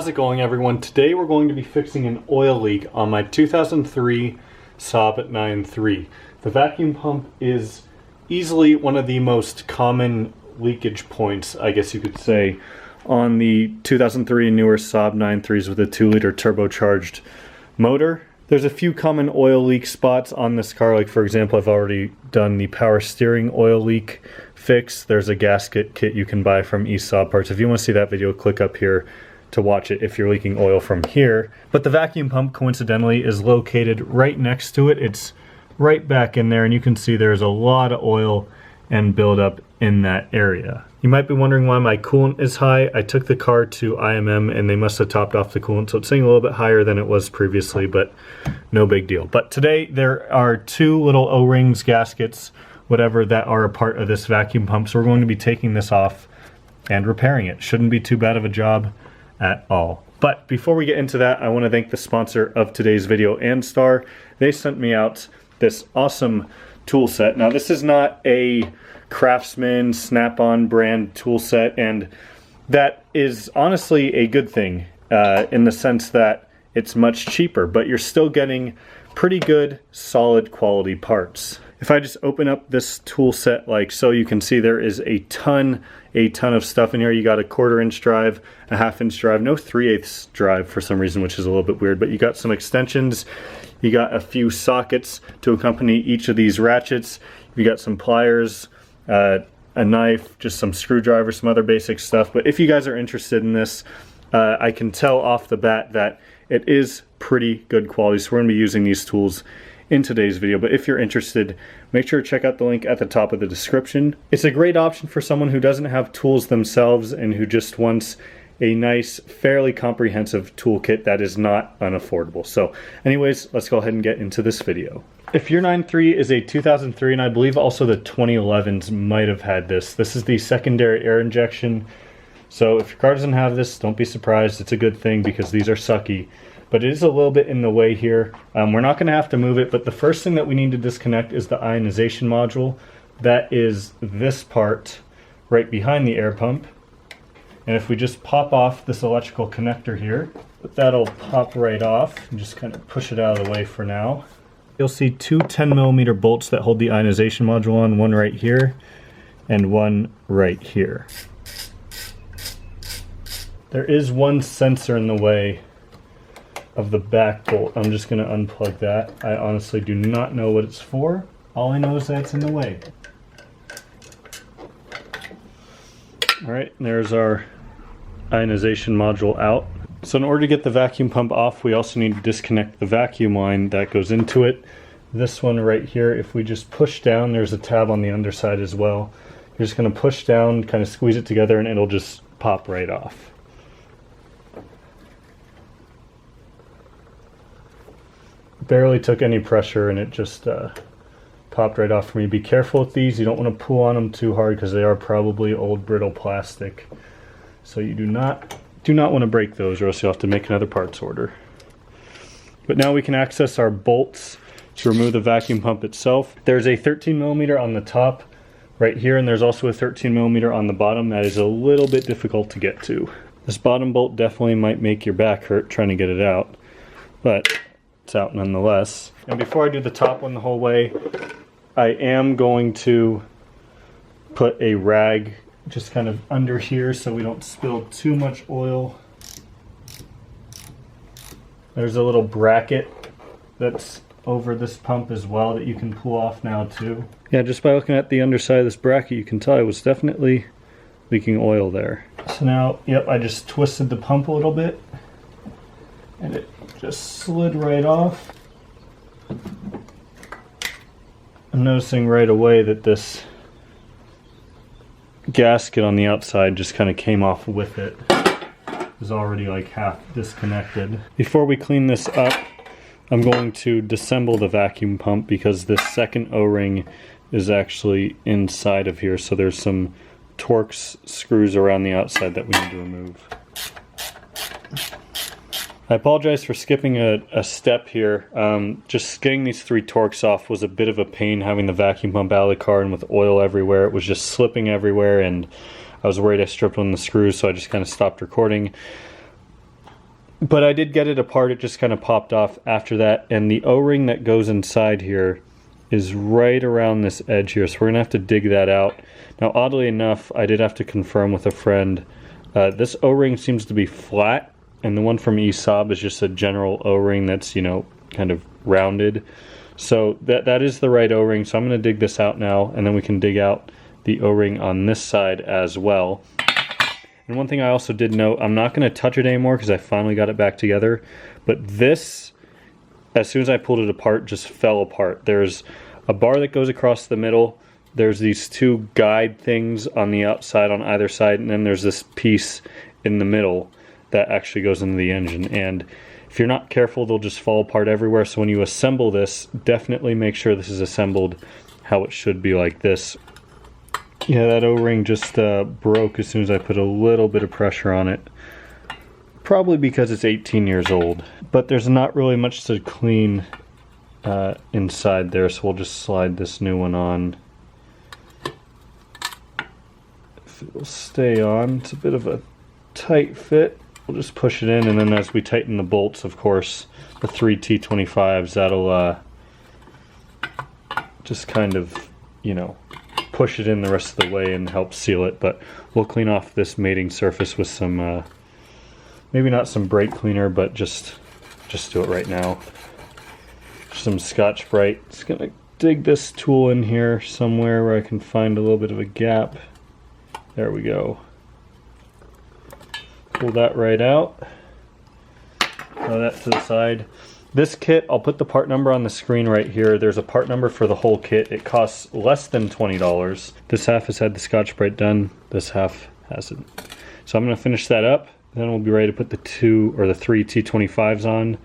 How's it going, everyone? Today we're going to be fixing an oil leak on my 2003 Saab 9.3. The vacuum pump is easily one of the most common leakage points, I guess you could say, on the 2003 and newer Saab 9.3s with a 2-liter turbocharged motor. There's a few common oil leak spots on this car, like for example, I've already done the power steering oil leak fix. There's a gasket kit you can buy from Saab Parts. If you want to see that video, click up here to watch it if you're leaking oil from here. But the vacuum pump, coincidentally, is located right next to it. It's right back in there, and you can see there's a lot of oil and buildup in that area. You might be wondering why my coolant is high. I took the car to IMM and they must have topped off the coolant, so it's sitting a little bit higher than it was previously, but no big deal. But today there are two little O-rings, gaskets, whatever, that are a part of this vacuum pump, so we're going to be taking this off and repairing it. Shouldn't be too bad of a job at all. But before we get into that, I want to thank the sponsor of today's video, Anstar. They sent me out this awesome tool set. Now this is not a Craftsman Snap-on brand tool set, and that is honestly a good thing in the sense that it's much cheaper, but you're still getting pretty good solid quality parts. If I just open up this tool set like so, you can see there is a ton of stuff in here. You got a 1/4-inch drive, a 1/2-inch drive, no 3/8 drive for some reason, which is a little bit weird, but you got some extensions, you got a few sockets to accompany each of these ratchets, you got some pliers, a knife, just some screwdrivers, some other basic stuff. But if you guys are interested in this, I can tell off the bat that it is pretty good quality, so we're going to be using these tools in today's video. But if you're interested, make sure to check out the link at the top of the description. It's a great option for someone who doesn't have tools themselves and who just wants a nice, fairly comprehensive toolkit that is not unaffordable. So anyways, let's go ahead and get into this video. If your 9.3 is a 2003, and I believe also the 2011s might have had this, this is the secondary air injection. So if your car doesn't have this, don't be surprised. It's a good thing because these are sucky. But it is a little bit in the way here. We're not going to have to move it, but the first thing that we need to disconnect is the ionization module. That is this part right behind the air pump. And if we just pop off this electrical connector here, that'll pop right off, and just kind of push it out of the way for now. You'll see two 10mm bolts that hold the ionization module on, one right here and one right here. There is one sensor in the way of the back bolt. I'm just going to unplug that. I honestly do not know what it's for. All I know is that it's in the way. Alright, there's our ionization module out. So in order to get the vacuum pump off, we also need to disconnect the vacuum line that goes into it. This one right here, if we just push down, there's a tab on the underside as well. You're just going to push down, kind of squeeze it together, and it'll just pop right off. Barely took any pressure and it just popped right off for me. Be careful with these. You don't want to pull on them too hard because they are probably old brittle plastic. So you do not want to break those, or else you'll have to make another parts order. But now we can access our bolts to remove the vacuum pump itself. There's a 13mm on the top right here, and there's also a 13mm on the bottom. That is a little bit difficult to get to. This bottom bolt definitely might make your back hurt trying to get it out, but it's out nonetheless. And before I do the top one the whole way, I am going to put a rag just kind of under here so we don't spill too much oil. There's a little bracket that's over this pump as well that you can pull off now too. Yeah, just by looking at the underside of this bracket, you can tell it was definitely leaking oil there. So now, yep, I just twisted the pump a little bit and it just slid right off. I'm noticing right away that this gasket on the outside just kind of came off with it. It was already like half disconnected. Before we clean this up, I'm going to disassemble the vacuum pump because this second O-ring is actually inside of here, so there's some Torx screws around the outside that we need to remove. I apologize for skipping a step here. Just getting these 3 Torx off was a bit of a pain, having the vacuum pump out of the car and with oil everywhere. It was just slipping everywhere, and I was worried I stripped one of the screws, so I just kind of stopped recording. But I did get it apart, it just kind of popped off after that, and the O-ring that goes inside here is right around this edge here, so we're gonna have to dig that out. Now oddly enough, I did have to confirm with a friend, this O-ring seems to be flat, and the one from Saab is just a general O-ring that's, you know, kind of rounded. So that is the right O-ring, so I'm gonna dig this out now, and then we can dig out the O-ring on this side as well. And one thing I also did note, I'm not going to touch it anymore because I finally got it back together, but this, as soon as I pulled it apart, just fell apart. There's a bar that goes across the middle, there's these two guide things on the outside on either side, and then there's this piece in the middle that actually goes into the engine. And if you're not careful, they'll just fall apart everywhere. So when you assemble this, definitely make sure this is assembled how it should be, like this. Yeah, that O-ring just broke as soon as I put a little bit of pressure on it. Probably because it's 18 years old. But there's not really much to clean inside there, so we'll just slide this new one on. If it'll stay on, it's a bit of a tight fit. We'll just push it in, and then as we tighten the bolts, of course, the 3 T25s, that'll just kind of, you know, push it in the rest of the way and help seal it. But we'll clean off this mating surface with some maybe not some brake cleaner, but just do it right now. Some Scotch-Brite. Just gonna dig this tool in here somewhere where I can find a little bit of a gap. There we go. Pull that right out. Throw that to the side. This kit, I'll put the part number on the screen right here. There's a part number for the whole kit. It costs less than $20. This half has had the Scotch-Brite done. This half hasn't. So I'm going to finish that up. Then we'll be ready to put the 2 or the 3 T25s on.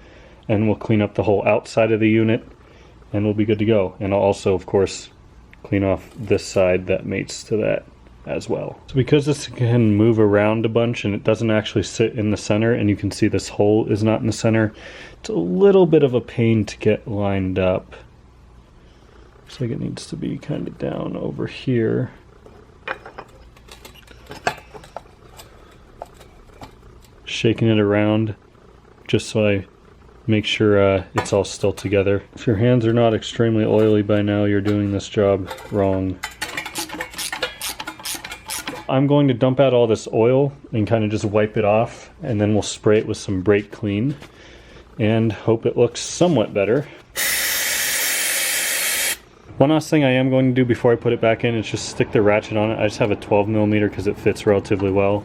And we'll clean up the whole outside of the unit. And we'll be good to go. And I'll also, of course, clean off this side that mates to that as well. So because this can move around a bunch and it doesn't actually sit in the center, and you can see this hole is not in the center, it's a little bit of a pain to get lined up. Looks like it needs to be kind of down over here. Shaking it around just so I make sure it's all still together. If your hands are not extremely oily by now, you're doing this job wrong. I'm going to dump out all this oil and kind of just wipe it off, and then we'll spray it with some brake clean and hope it looks somewhat better. One last thing I am going to do before I put it back in is just stick the ratchet on it. I just have a 12mm because it fits relatively well.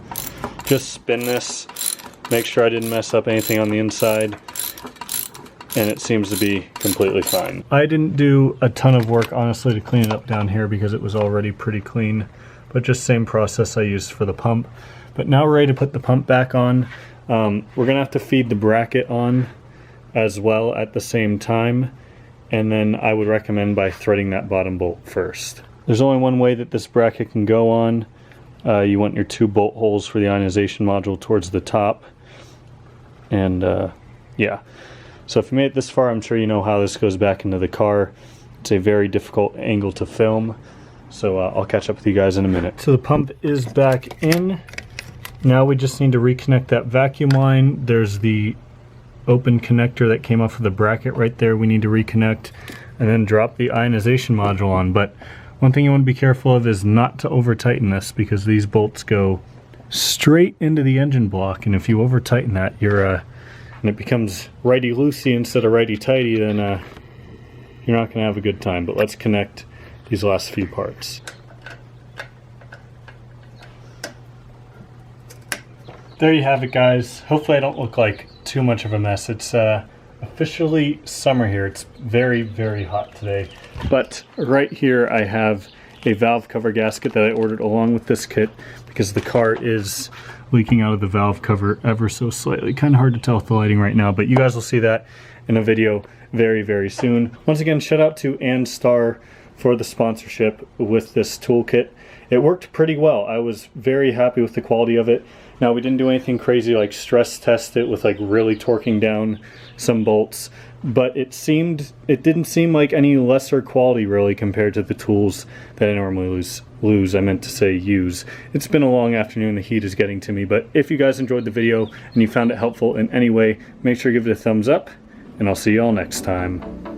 Just spin this, make sure I didn't mess up anything on the inside, and it seems to be completely fine. I didn't do a ton of work, honestly, to clean it up down here because it was already pretty clean. But just same process I used for the pump. But now we're ready to put the pump back on. We're gonna have to feed the bracket on as well at the same time. And then I would recommend by threading that bottom bolt first. There's only one way that this bracket can go on. You want your 2 bolt holes for the ionization module towards the top. And yeah. So if you made it this far, I'm sure you know how this goes back into the car. It's a very difficult angle to film. So I'll catch up with you guys in a minute. So the pump is back in. Now we just need to reconnect that vacuum line. There's the open connector that came off of the bracket right there. We need to reconnect and then drop the ionization module on. But one thing you want to be careful of is not to over tighten this, because these bolts go straight into the engine block. And if you over tighten that, and it becomes righty-loosey instead of righty-tighty, then you're not going to have a good time. But let's connect these last few parts. There you have it, guys. Hopefully I don't look like too much of a mess. It's officially summer here. It's very, very hot today. But right here I have a valve cover gasket that I ordered along with this kit because the car is leaking out of the valve cover ever so slightly. Kind of hard to tell with the lighting right now, but you guys will see that in a video very, very soon. Once again, shout out to Star for the sponsorship with this toolkit. It worked pretty well. I was very happy with the quality of it. Now, we didn't do anything crazy like stress test it with like really torquing down some bolts, but it didn't seem like any lesser quality really compared to the tools that I normally use. It's been a long afternoon, the heat is getting to me, but if you guys enjoyed the video and you found it helpful in any way, make sure to give it a thumbs up, and I'll see you all next time.